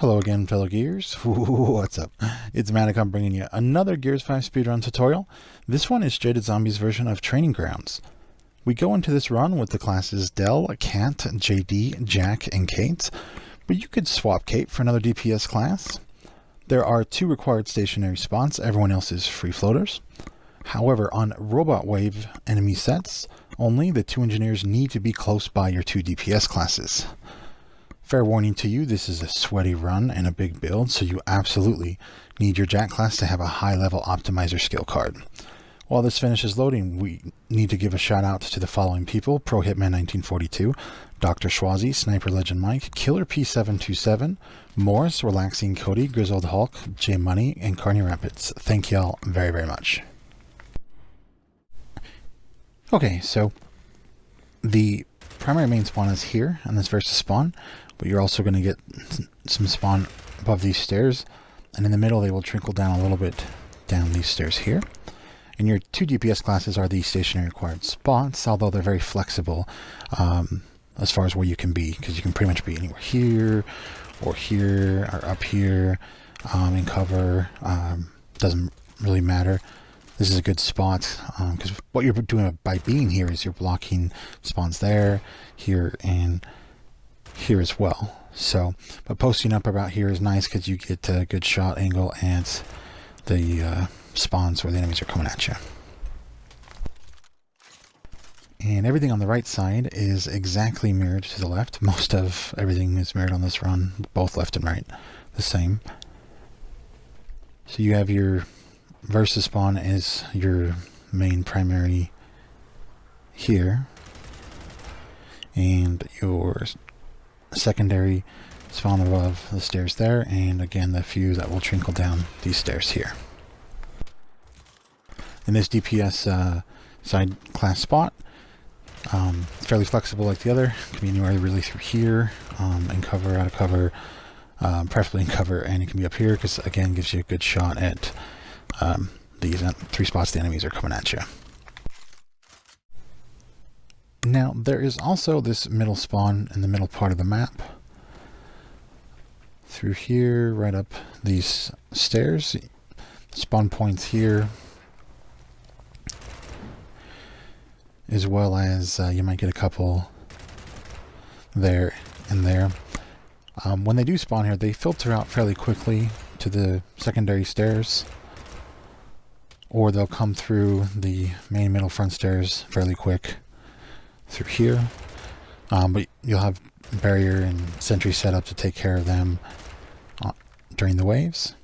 Hello again, fellow Gears. What's up? It's Manicom bringing you another Gears 5 speedrun tutorial. This one is Jaded Zombie's version of Training Grounds. We go into this run with the classes Del, Cat, JD, Jack, and Kate, but you could swap Kate for another DPS class. There are 2 required stationary spots, everyone else is free floaters. However, on Robot Wave enemy sets, only the 2 engineers need to be close by your 2 DPS classes. Fair warning to you, this is a sweaty run and a big build, so you absolutely need your Jack class to have a high-level optimizer skill card. While this finishes loading, we need to give a shout out to the following people: Pro Hitman 1942, Dr. Schwazi, Sniper Legend Mike, Killer P727, Morris, Relaxing Cody, Grizzled Hulk, J Money, and Carney Rapids. Thank y'all very, very much. Okay, so the primary main spawn is here on this versus spawn, but you're also going to get some spawn above these stairs, and in the middle they will trickle down a little bit down these stairs here. And your 2 DPS classes are the stationary required spots, although they're very flexible as far as where you can be, because you can pretty much be anywhere here or up here in cover. Doesn't really matter. This is a good spot because what you're doing by being here is you're blocking spawns there, here, and here as well. So, but posting up about here is nice because you get a good shot angle at the spawns where the enemies are coming at you. And everything on the right side is exactly mirrored to the left. Most of everything is mirrored on this run, both left and right, the same. So you have your versus spawn is your main primary here, and your secondary spawn above the stairs there, and again the few that will trickle down these stairs here. In this DPS side class spot, fairly flexible like the other. Can be anywhere really through here, in cover, out of cover, preferably in cover, and it can be up here because again gives you a good shot at these 3 spots the enemies are coming at you. Now there is also this middle spawn in the middle part of the map. Through here, right up these stairs. Spawn points here, as well as you might get a couple there and there. When they do spawn here, they filter out fairly quickly to the secondary stairs, or they'll come through the main middle front stairs fairly quick through here. But you'll have barrier and sentry set up to take care of them during the waves.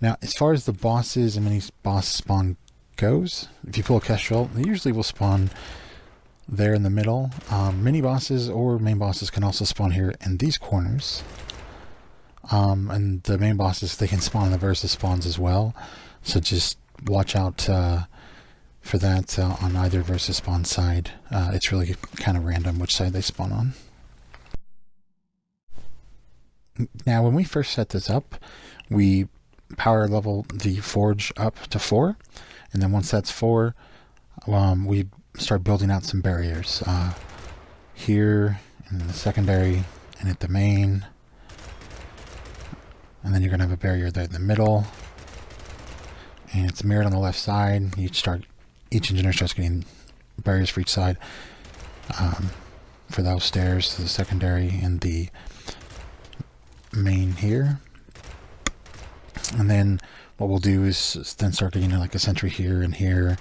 Now, as far as the bosses and mini boss spawn goes, if you pull a Kestrel, they usually will spawn there in the middle. Mini bosses or main bosses can also spawn here in these corners. And the main bosses, they can spawn in the versus spawns as well. So just watch out for that on either versus spawn side. It's really kind of random which side they spawn on. Now, when we first set this up, we power level the forge up to 4, and then once that's 4, we start building out some barriers here in the secondary and at the main, and then you're going to have a barrier there in the middle, and it's mirrored on the left side. Each engineer starts getting barriers for each side for those stairs to the secondary and the main here. And then what we'll do is then start getting like a sentry here and here,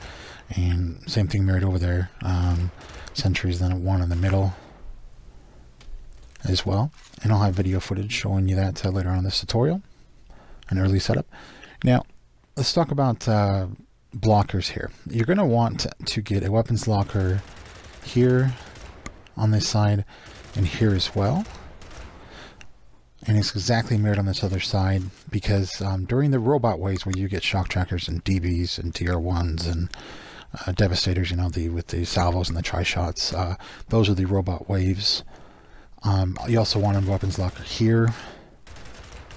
and same thing mirrored over there. Sentries, then 1 in the middle as well. And I'll have video footage showing you that later on in this tutorial, an early setup. Now, let's talk about blockers here. You're going to want to get a weapons locker here on this side and here as well. And it's exactly mirrored on this other side because during the robot waves where you get shock trackers and DBs and DR1s and devastators, you know, with the salvos and the tri-shots, those are the robot waves. You also want a weapons locker here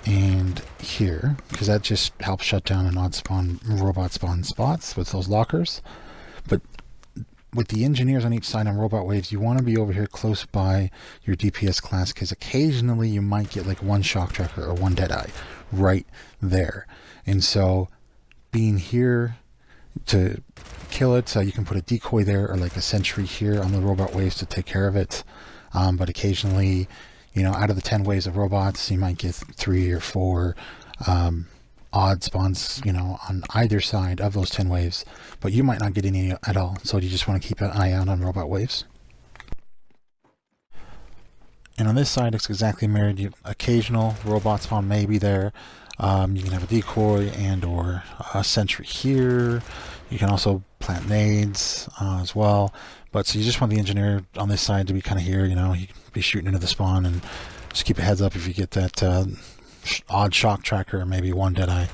and here, because that just helps shut down an odd spawn robot spawn spots with those lockers. But with the engineers on each side on robot waves, you want to be over here close by your DPS class, because occasionally you might get like one shock tracker or one deadeye right there. And so being here to kill it, so you can put a decoy there or like a sentry here on the robot waves to take care of it. But occasionally, you know, out of the 10 waves of robots, you might get 3 or 4 odd spawns, you know, on either side of those 10 waves, but you might not get any at all. So you just want to keep an eye out on robot waves. And on this side, it's exactly mirrored. You occasional robot spawn may be there. You can have a decoy and or a sentry here. You can also plant nades as well. But so you just want the engineer on this side to be kind of here. You know, you can be shooting into the spawn and just keep a heads up if you get that odd shock tracker or maybe one deadeye.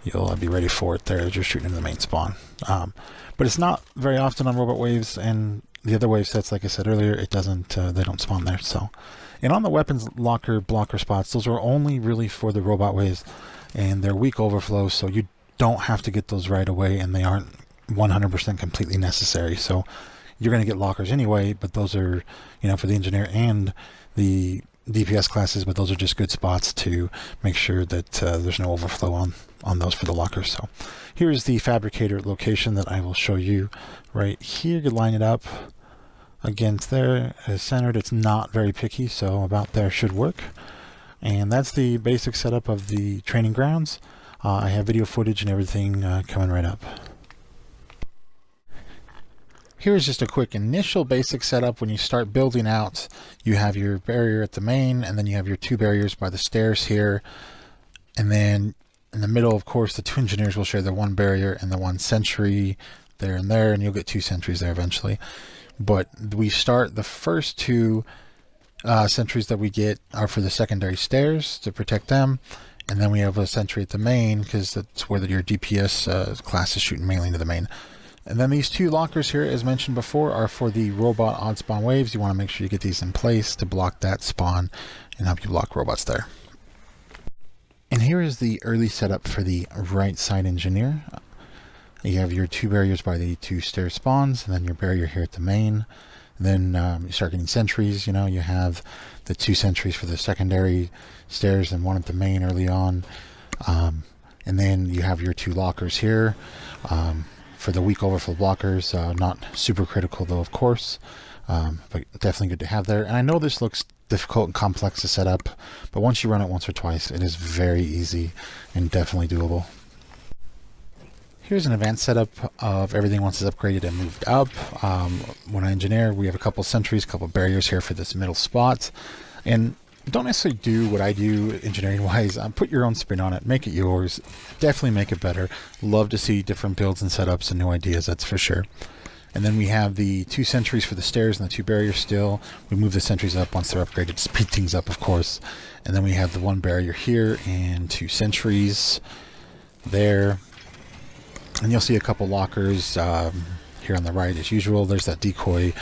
You'll be ready for it there as you're shooting into the main spawn. But it's not very often on robot waves, and the other wave sets, like I said earlier, it doesn't. They don't spawn there. So, and on the weapons locker blocker spots, those are only really for the robot waves, and they're weak overflows, so you don't have to get those right away, and they aren't 100% completely necessary. So you're going to get lockers anyway, but those are, you know, for the engineer and the DPS classes, but those are just good spots to make sure that there's no overflow on those for the lockers. So here's the Fabricator location that I will show you right here. You line it up against there as centered. It's not very picky, so about there should work. And that's the basic setup of the training grounds. I have video footage and everything coming right up. Here's just a quick initial basic setup. When you start building out, you have your barrier at the main, and then you have your 2 barriers by the stairs here. And then in the middle, of course, the 2 engineers will share the 1 barrier and the 1 sentry there and there, and you'll get 2 sentries there eventually. But we start the first 2 sentries that we get are for the secondary stairs to protect them. And then we have a sentry at the main, because that's where your DPS class is shooting mainly into the main. And then these 2 lockers here, as mentioned before, are for the robot odd spawn waves. You want to make sure you get these in place to block that spawn and help you block robots there. And here is the early setup for the right side engineer. You have your 2 barriers by the 2 stair spawns, and then your barrier here at the main. And then you start getting sentries. You know, you have the 2 sentries for the secondary stairs and 1 at the main early on. And then you have your 2 lockers here. For the weak overflow blockers, not super critical though, of course, but definitely good to have there. And I know this looks difficult and complex to set up, but once you run it once or twice, it is very easy and definitely doable. Here's an advanced setup of everything once it's upgraded and moved up. When I engineer, we have a couple sentries, a couple barriers here for this middle spot, and don't necessarily do what I do engineering wise. Put your own spin on it, make it yours, definitely make it better. Love to see different builds and setups and new ideas, that's for sure. And then we have the 2 sentries for the stairs and the 2 barriers still. We move the sentries up once they're upgraded to speed things up, of course. And then we have the 1 barrier here and 2 sentries there. And you'll see a couple lockers here on the right as usual. There's that decoy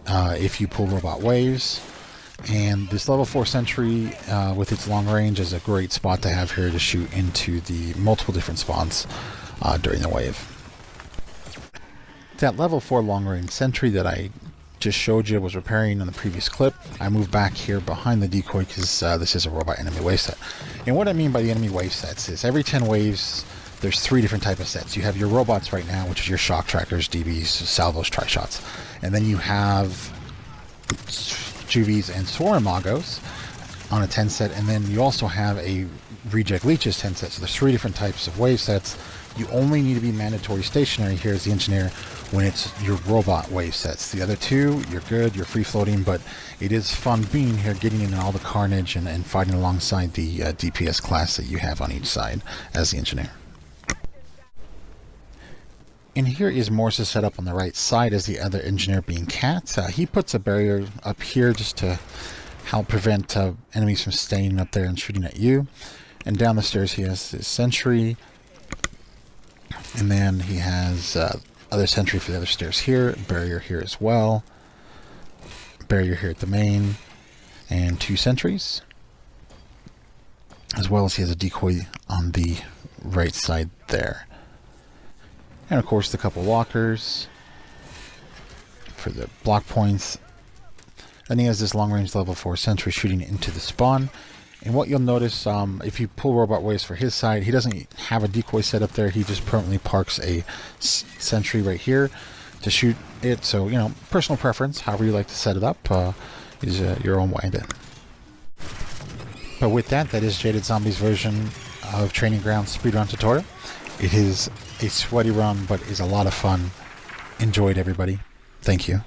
if you pull robot waves. And this level 4 sentry with its long range is a great spot to have here to shoot into the multiple different spawns during the wave. That level 4 long range sentry that I just showed you was repairing in the previous clip. I moved back here behind the decoy because this is a robot enemy wave set. And what I mean by the enemy wave sets is every 10 waves there's 3 different type of sets. You have your robots right now, which is your shock trackers, DBs, salvos, tri-shots. And then you have Juvies and Swarmagos on a 10 set, and then you also have a Reject Leeches 10 set. So there's 3 different types of wave sets. You only need to be mandatory stationary here as the engineer when it's your robot wave sets. The other 2, you're good, you're free floating, but it is fun being here, getting in all the carnage and fighting alongside the DPS class that you have on each side as the engineer. And here is Morse's setup on the right side as the other engineer being Cat. He puts a barrier up here just to help prevent enemies from staying up there and shooting at you. And down the stairs he has his sentry. And then he has other sentry for the other stairs here. Barrier here as well. Barrier here at the main. And 2 sentries. As well as he has a decoy on the right side there. And of course the couple lockers. for the block points. Then he has this long-range level 4 sentry shooting into the spawn. And what you'll notice, if you pull Robot Waves for his side, he doesn't have a decoy set up there. He just permanently parks a sentry right here to shoot it. So, you know, personal preference, however you like to set it up, is your own way then. But with that, that is Jaded Zombie's version of Training Grounds Speedrun tutorial. It is a sweaty run, but is a lot of fun. Enjoyed, everybody. Thank you.